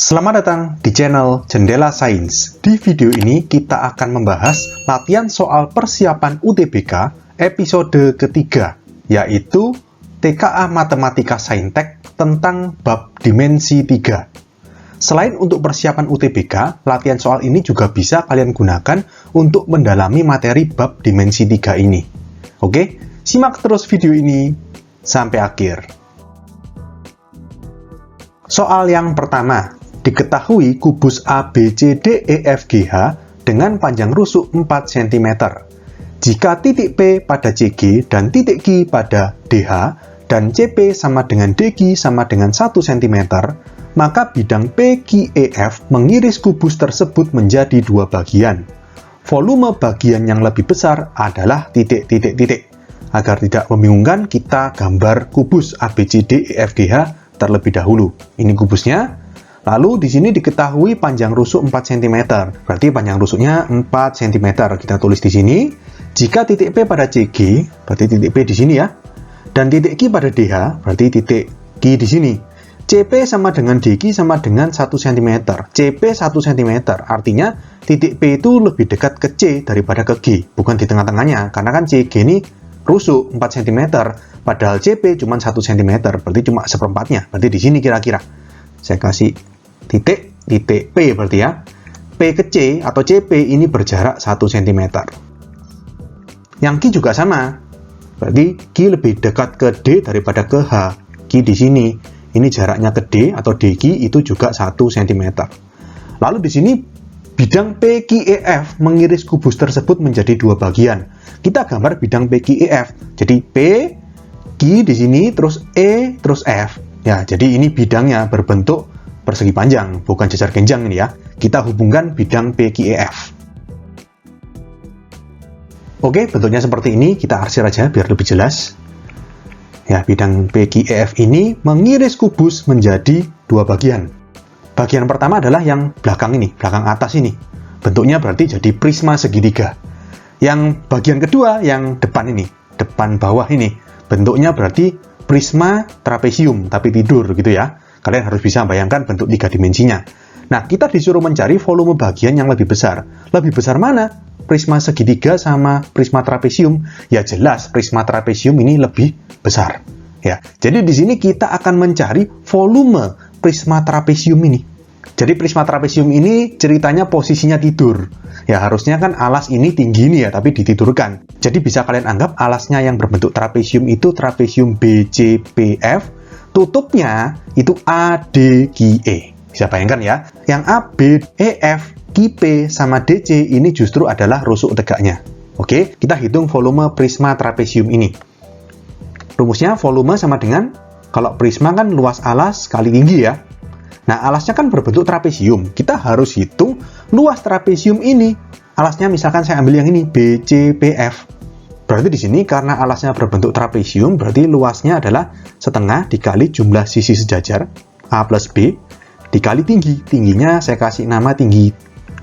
Selamat datang di channel Jendela Sains. Di video ini kita akan membahas latihan soal persiapan UTBK episode ketiga, yaitu TKA Matematika Saintek tentang bab dimensi 3. Selain untuk persiapan UTBK, latihan soal ini juga bisa kalian gunakan untuk mendalami materi bab dimensi 3 ini. Oke, simak terus video ini sampai akhir. Soal yang pertama. Diketahui kubus ABCDEFGH dengan panjang rusuk 4 cm. Jika titik P pada CG dan titik Q pada DH dan CP sama dengan DQ sama dengan 1 cm, maka bidang PQEF mengiris kubus tersebut menjadi dua bagian. Volume bagian yang lebih besar adalah titik-titik-titik. Agar tidak membingungkan, kita gambar kubus ABCDEFGH terlebih dahulu. Ini kubusnya. Lalu di sini diketahui panjang rusuk 4 cm. Berarti panjang rusuknya 4 cm. Kita tulis di sini. Jika titik P pada CG, berarti titik P di sini ya. Dan titik Q pada DH, berarti titik Q di sini. CP sama dengan DQ sama dengan 1 cm. CP 1 cm. Artinya titik P itu lebih dekat ke C daripada ke G. Bukan di tengah-tengahnya. Karena kan CG ini rusuk 4 cm. Padahal CP cuma 1 cm. Berarti cuma seperempatnya. Berarti di sini kira-kira. Saya kasih titik P berarti ya. P ke C atau CP ini berjarak 1 cm. Yang Q juga sama. Berarti Q lebih dekat ke D daripada ke H. Q di sini. Ini jaraknya ke D atau DQ itu juga 1 cm. Lalu di sini bidang PQEF mengiris kubus tersebut menjadi dua bagian. Kita gambar bidang PQEF. Jadi P, Q di sini, terus E, terus F. Ya, jadi ini bidangnya berbentuk persegi panjang, bukan jajar genjang ini ya. Kita hubungkan bidang PQEF. Oke, bentuknya seperti ini. Kita arsir aja biar lebih jelas. Ya, bidang PQEF ini mengiris kubus menjadi dua bagian. Bagian pertama adalah yang belakang ini, belakang atas ini. Bentuknya berarti jadi prisma segitiga. Yang bagian kedua, yang depan ini, depan bawah ini, bentuknya berarti prisma trapesium, tapi tidur gitu ya. Kalian harus bisa bayangkan bentuk 3 dimensinya. Nah, kita disuruh mencari volume bagian yang lebih besar. Lebih besar mana? Prisma segitiga sama prisma trapesium? Ya jelas, prisma trapesium ini lebih besar. Ya, jadi di sini kita akan mencari volume prisma trapesium ini. Jadi prisma trapesium ini ceritanya posisinya tidur. Ya, harusnya kan alas ini tinggi nih ya, tapi ditidurkan. Jadi bisa kalian anggap alasnya yang berbentuk trapesium itu trapesium BCPF. Tutupnya itu ADQE. Bisa bayangkan ya, yang AB, EF, QP, sama DC ini justru adalah rusuk tegaknya. Oke, kita hitung volume prisma trapesium ini. Rumusnya volume sama dengan, kalau prisma kan luas alas kali tinggi ya. Nah, alasnya kan berbentuk trapesium. Kita harus hitung luas trapesium ini. Alasnya misalkan saya ambil yang ini, BCPF. Berarti di sini karena alasnya berbentuk trapesium, berarti luasnya adalah setengah dikali jumlah sisi sejajar A plus B dikali tinggi. Tingginya saya kasih nama tinggi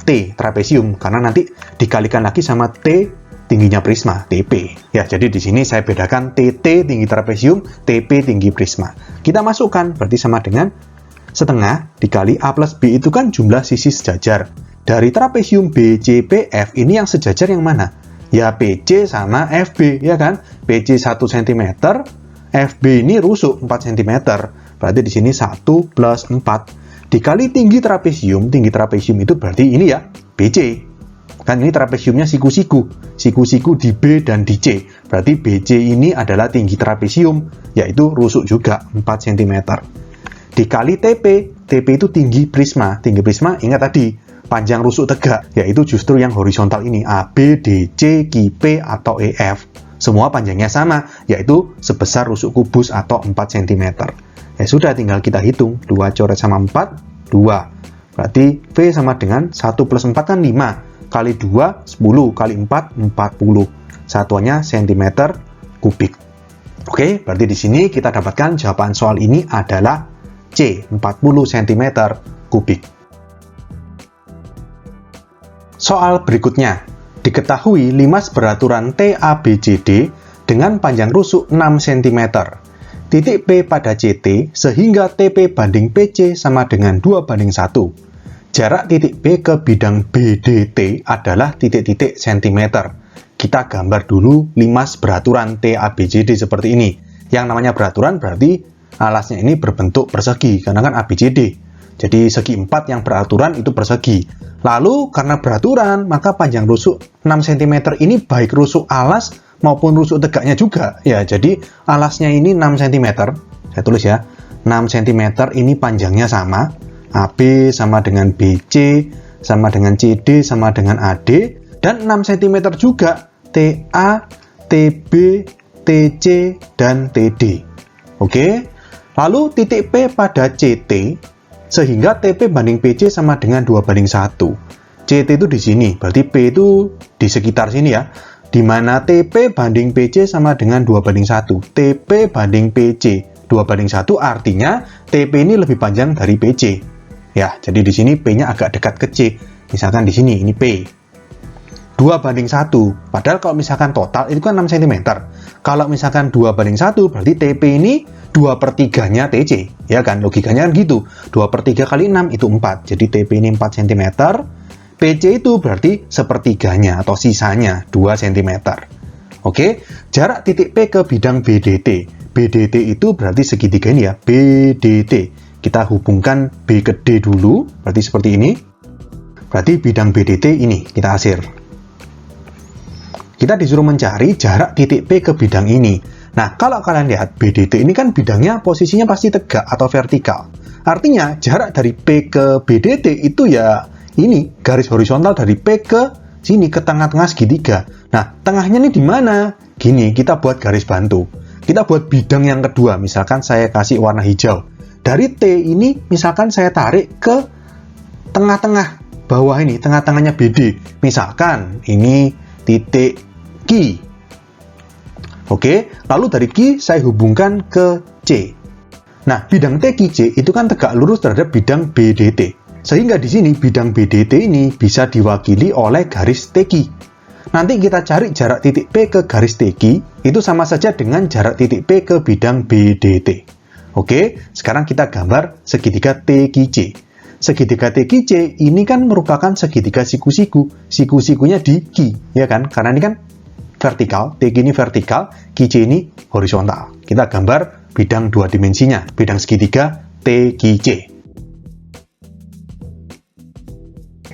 T trapesium karena nanti dikalikan lagi sama T tingginya prisma TP. Ya, jadi di sini saya bedakan TT tinggi trapesium, TP tinggi prisma. Kita masukkan berarti sama dengan setengah dikali A plus B itu kan jumlah sisi sejajar. Dari trapesium BCPF ini yang sejajar yang mana? Ya PC sama FB, ya kan? PC 1 cm, FB ini rusuk 4 cm. Berarti di sini 1 plus 4. Dikali tinggi trapesium itu berarti ini ya, BC. Kan ini trapesiumnya siku-siku. Siku-siku di B dan di C. Berarti BC ini adalah tinggi trapesium, yaitu rusuk juga 4 cm. Dikali TP, TP itu tinggi prisma. Tinggi prisma, ingat tadi, panjang rusuk tegak, yaitu justru yang horizontal ini, AB, DC, QP, atau EF. Semua panjangnya sama, yaitu sebesar rusuk kubus atau 4 cm. Ya sudah, tinggal kita hitung. 2 coret sama 4, 2. Berarti V sama dengan 1 plus 4 kan 5. Kali 2, 10. Kali 4, 40. Satuannya cm kubik. Oke, berarti di sini kita dapatkan jawaban soal ini adalah C, 40 cm kubik. Soal berikutnya, diketahui limas beraturan TABCD dengan panjang rusuk 6 cm. titik P pada CT sehingga TP banding PC sama dengan 2:1. Jarak titik P ke bidang BDT adalah titik-titik cm. Kita gambar dulu limas beraturan TABCD seperti ini. Yang namanya beraturan berarti alasnya ini berbentuk persegi, karena kan ABCD. Jadi segi 4 yang beraturan itu persegi. Lalu karena beraturan, maka panjang rusuk 6 cm ini baik rusuk alas maupun rusuk tegaknya juga. Ya, jadi alasnya ini 6 cm. Saya tulis ya, 6 cm ini panjangnya sama. AB sama dengan BC, sama dengan CD, sama dengan AD, dan 6 cm juga TA, TB, TC, dan TD. Oke, lalu titik P pada CT, sehingga TP banding PC sama dengan 2:1. CT itu di sini, berarti P itu di sekitar sini ya, di mana TP banding PC sama dengan 2:1. TP banding PC 2:1 artinya TP ini lebih panjang dari PC. Ya, jadi di sini P-nya agak dekat ke C. Misalkan di sini, ini P. 2:1. Padahal kalau misalkan total, itu kan 6 cm. Kalau misalkan 2:1, berarti TP ini 2/3-nya TC. Ya kan, logikanya kan gitu. 2/3 kali 6, itu 4. Jadi TP ini 4 cm. PC itu berarti sepertiganya atau sisanya 2 cm. Oke, jarak titik P ke bidang BDT. BDT itu berarti segitiga ini ya, BDT. Kita hubungkan B ke D dulu, berarti seperti ini. Berarti bidang BDT ini, kita asir. Kita disuruh mencari jarak titik P ke bidang ini. Nah, kalau kalian lihat, BDT ini kan bidangnya posisinya pasti tegak atau vertikal. Artinya, jarak dari P ke BDT itu ya ini, garis horizontal dari P ke sini, ke tengah-tengah segitiga. Nah, tengahnya ini di mana? Gini, kita buat garis bantu. Kita buat bidang yang kedua, misalkan saya kasih warna hijau. Dari T ini, misalkan saya tarik ke tengah-tengah bawah ini, tengah-tengahnya BD. Misalkan ini titik Q. Oke, lalu dari Q saya hubungkan ke C. Nah, bidang TQC itu kan tegak lurus terhadap bidang BDT. Sehingga di sini bidang BDT ini bisa diwakili oleh garis TQ. Nanti kita cari jarak titik P ke garis TQ, itu sama saja dengan jarak titik P ke bidang BDT. Oke, sekarang kita gambar segitiga TQC. Segitiga TQC ini kan merupakan segitiga siku-siku. Siku-sikunya di Q, ya kan? Karena ini kan vertikal, TQ ini vertikal, QC ini horizontal. Kita gambar bidang 2 dimensinya, bidang segitiga TQC.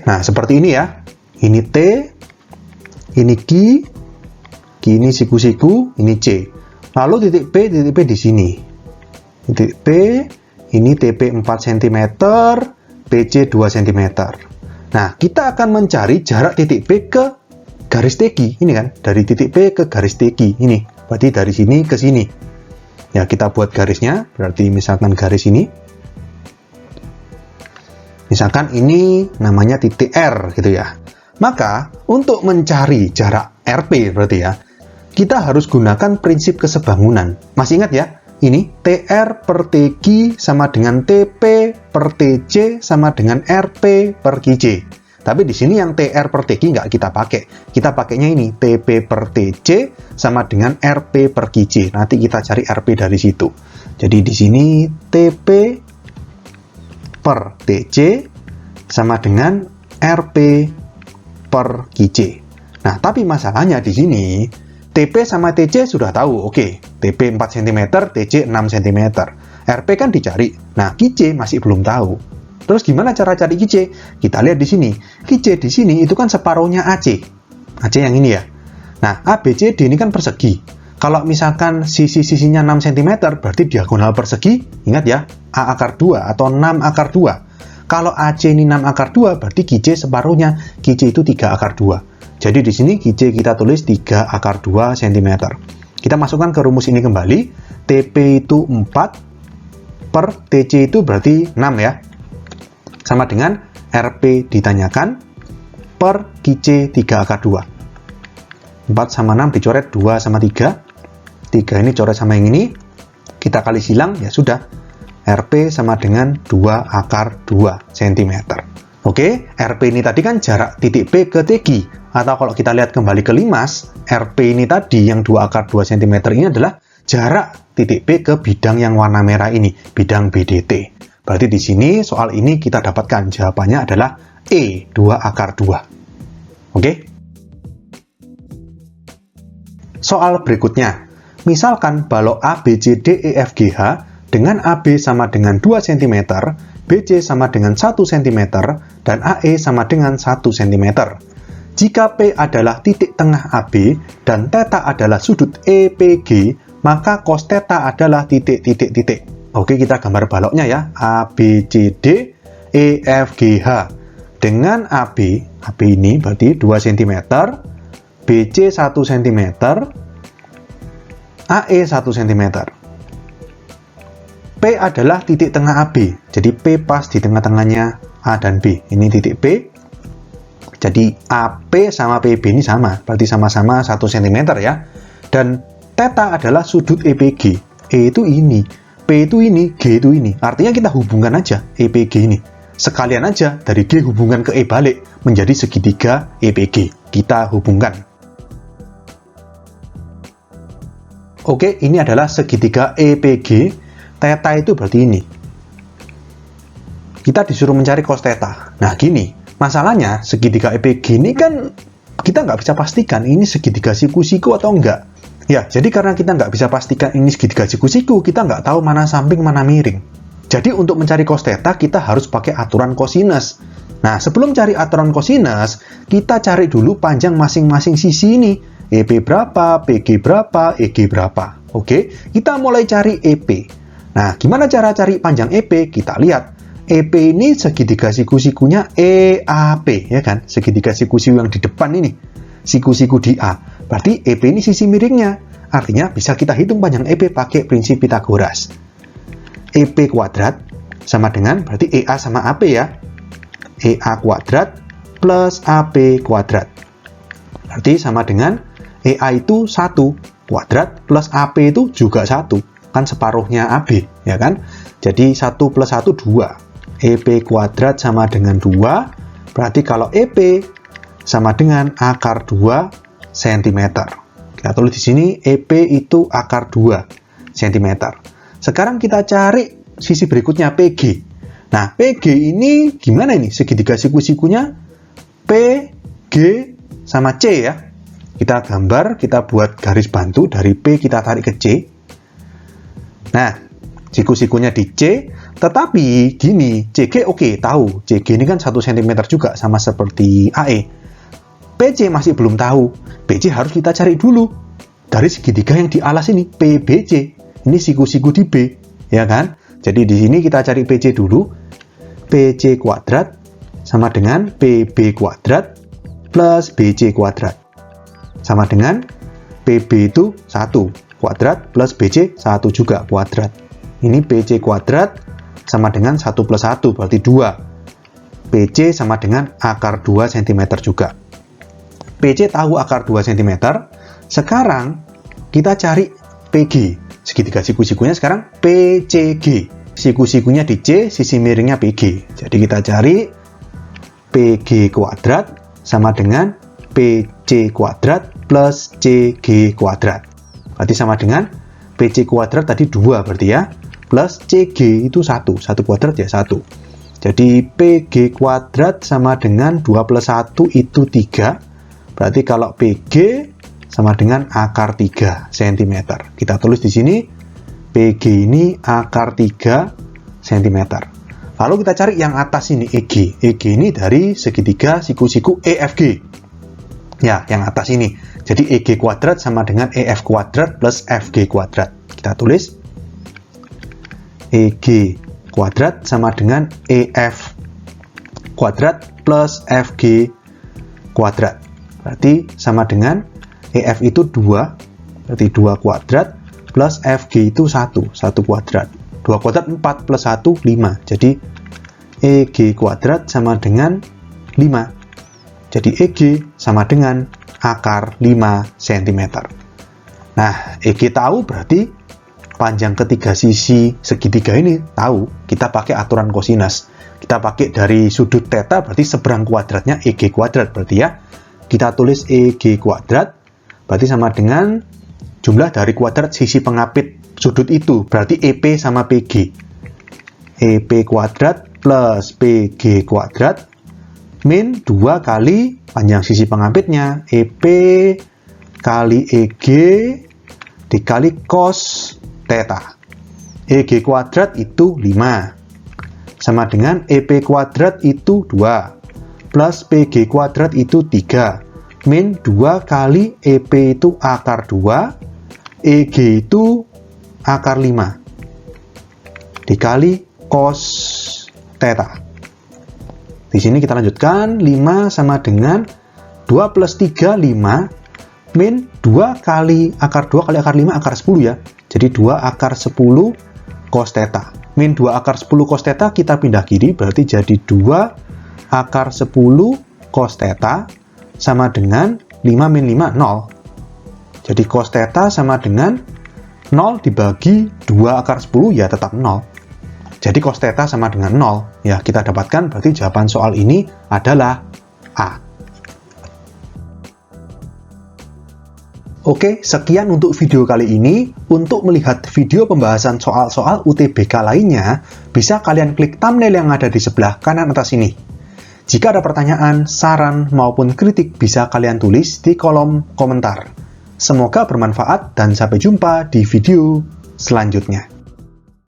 Nah, seperti ini ya. Ini T, ini Q ini siku-siku, ini C. Lalu titik P di sini. Titik P, ini TP 4 cm, PC 2 cm. Nah, kita akan mencari jarak titik P ke garis TQ. Ini kan, dari titik P ke garis TQ. Ini, berarti dari sini ke sini. Ya, kita buat garisnya, berarti misalkan garis ini. Misalkan ini namanya titik R, gitu ya. Maka, untuk mencari jarak RP, berarti ya, kita harus gunakan prinsip kesebangunan. Masih ingat ya? Ini TR per TQ sama dengan TP per TC sama dengan RP per QC. Tapi di sini yang TR per TQ nggak kita pakai. Kita pakainya ini TP per TC sama dengan RP per QC. Nanti kita cari RP dari situ. Jadi di sini TP per TC sama dengan RP per QC. Nah, tapi masalahnya di sini TP sama TC sudah tahu, oke. TP 4 cm, TC 6 cm. RP kan dicari. Nah, QC masih belum tahu. Terus gimana cara cari QC? Kita lihat di sini. QC di sini itu kan separuhnya AC. AC yang ini ya. Nah, ABCD ini kan persegi. Kalau misalkan sisi-sisinya 6 cm, berarti diagonal persegi. Ingat ya, A akar 2 atau 6 akar 2. Kalau AC ini 6 akar 2, berarti QC separuhnya. QC itu 3 akar 2. Jadi di sini QC kita tulis 3 akar 2 cm. Kita masukkan ke rumus ini kembali. TP itu 4 per TC itu berarti 6 ya. Sama dengan RP ditanyakan per QC 3 akar 2. 4 sama 6 dicoret 2 sama 3. 3 ini coret sama yang ini. Kita kali silang, ya sudah. RP sama dengan 2 akar 2 cm. Oke, RP ini tadi kan jarak titik P ke TQ. Atau kalau kita lihat kembali ke limas, RP ini tadi yang 2 akar 2 cm ini adalah jarak titik P ke bidang yang warna merah ini, bidang BDT. Berarti di sini soal ini kita dapatkan jawabannya adalah E, 2 akar 2. Oke? Soal berikutnya. Misalkan balok A, B, C, D, E, F, G, H dengan AB sama dengan 2 cm, BC sama dengan 1 cm, dan AE sama dengan 1 cm. Jika P adalah titik tengah AB dan θ adalah sudut EPG, maka cos θ adalah titik-titik-titik. Oke, kita gambar baloknya ya. A, B, C, D, E, F, G, H. Dengan AB ini berarti 2 cm, BC 1 cm, AE 1 cm. P adalah titik tengah AB, jadi P pas di tengah-tengahnya A dan B. Ini titik P, jadi AP sama PB ini sama, berarti sama-sama 1 cm ya. Dan θ adalah sudut EPG, E itu ini, P itu ini, G itu ini. Artinya kita hubungkan aja EPG ini. Sekalian aja dari G hubungan ke E balik, menjadi segitiga EPG. Kita hubungkan. Oke, ini adalah segitiga EPG. Theta itu berarti ini. Kita disuruh mencari cos theta. Nah, gini. Masalahnya, segitiga EPG ini kan kita nggak bisa pastikan ini segitiga siku-siku atau enggak. Ya, jadi karena kita nggak bisa pastikan ini segitiga siku-siku, kita nggak tahu mana samping, mana miring. Jadi untuk mencari cos theta, kita harus pakai aturan cosinus. Nah, sebelum cari aturan cosinus, kita cari dulu panjang masing-masing sisi ini. EP berapa, PG berapa, EG berapa. Oke, kita mulai cari EP. Nah, gimana cara cari panjang EP? Kita lihat. EP ini segitiga siku-sikunya EAP, ya kan? Segitiga siku-siku yang di depan ini. Siku-siku di A. Berarti EP ini sisi miringnya. Artinya bisa kita hitung panjang EP pakai prinsip Pythagoras. EP kuadrat sama dengan, berarti EA sama AP ya. EA kuadrat plus AP kuadrat. Berarti sama dengan EA itu 1 kuadrat plus AP itu juga 1. Kan separuhnya AB, ya kan? Jadi 1 plus 1, 2. EP kuadrat sama dengan 2, berarti kalau EP sama dengan akar 2 cm. Kita tulis di sini, EP itu akar 2 cm. Sekarang kita cari sisi berikutnya, PG. Nah, PG ini gimana ini? Segitiga siku-sikunya P, G, sama C ya. Kita gambar, kita buat garis bantu, dari P kita tarik ke C. Nah, siku-sikunya di C, tetapi gini, CG oke, tahu. CG ini kan 1 cm juga, sama seperti AE. PC masih belum tahu. BC harus kita cari dulu. Dari segitiga yang di alas ini, PBC. Ini siku-siku di B, ya kan? Jadi di sini kita cari PC dulu. PC kuadrat sama dengan PB kuadrat plus BC kuadrat. Sama dengan PB itu 1. Kuadrat plus BC 1 juga kuadrat. Ini PC kuadrat sama dengan 1 plus 1 berarti 2. PC sama dengan akar 2 cm juga. PC tahu akar 2 cm. Sekarang kita cari PG. Segitiga siku-sikunya sekarang PCG. Siku-sikunya di C, sisi miringnya PG. Jadi kita cari PG kuadrat sama dengan PC kuadrat plus CG kuadrat. Berarti sama dengan PC kuadrat tadi 2 berarti ya, plus CG itu 1 kuadrat ya 1. Jadi PG kuadrat sama dengan 2 plus 1 itu 3. Berarti kalau PG sama dengan akar 3 cm. Kita tulis di sini, PG ini akar 3 cm. Lalu kita cari yang atas ini, EG. EG ini dari segitiga siku-siku EFG. Ya, yang atas ini. Jadi EG kuadrat sama dengan EF kuadrat plus FG kuadrat. Kita tulis EG kuadrat sama dengan EF kuadrat plus FG kuadrat. Berarti sama dengan EF itu 2, berarti 2 kuadrat plus FG itu 1 kuadrat. 2 kuadrat 4 plus 1, 5. Jadi EG kuadrat sama dengan 5. Jadi EG sama dengan akar 5 cm. Nah, EG tahu berarti panjang ketiga sisi segitiga ini tahu. Kita pakai aturan cosinus. Kita pakai dari sudut θ berarti seberang kuadratnya EG kuadrat berarti ya. Kita tulis EG kuadrat berarti sama dengan jumlah dari kuadrat sisi pengapit sudut itu, berarti EP sama PG. EP kuadrat plus PG kuadrat min 2 kali panjang sisi pengapitnya, EP kali EG dikali cos theta. EG kuadrat itu 5 sama dengan EP kuadrat itu 2 plus PG kuadrat itu 3 min 2 kali EP itu akar 2, EG itu akar 5 dikali cos theta. Di sini kita lanjutkan, 5 sama dengan 2 plus 3, 5 min 2 kali akar 2 kali akar 5 akar 10 ya. Jadi 2 akar 10 cos theta. Min 2 akar 10 cos theta kita pindah kiri, berarti jadi 2 akar 10 cos theta sama dengan 5 min 5, 0. Jadi cos theta sama dengan 0 dibagi 2 akar 10 ya tetap 0. Jadi cos theta sama dengan 0. Ya, kita dapatkan berarti jawaban soal ini adalah A. Oke, sekian untuk video kali ini. Untuk melihat video pembahasan soal-soal UTBK lainnya, bisa kalian klik thumbnail yang ada di sebelah kanan atas ini. Jika ada pertanyaan, saran, maupun kritik bisa kalian tulis di kolom komentar. Semoga bermanfaat dan sampai jumpa di video selanjutnya.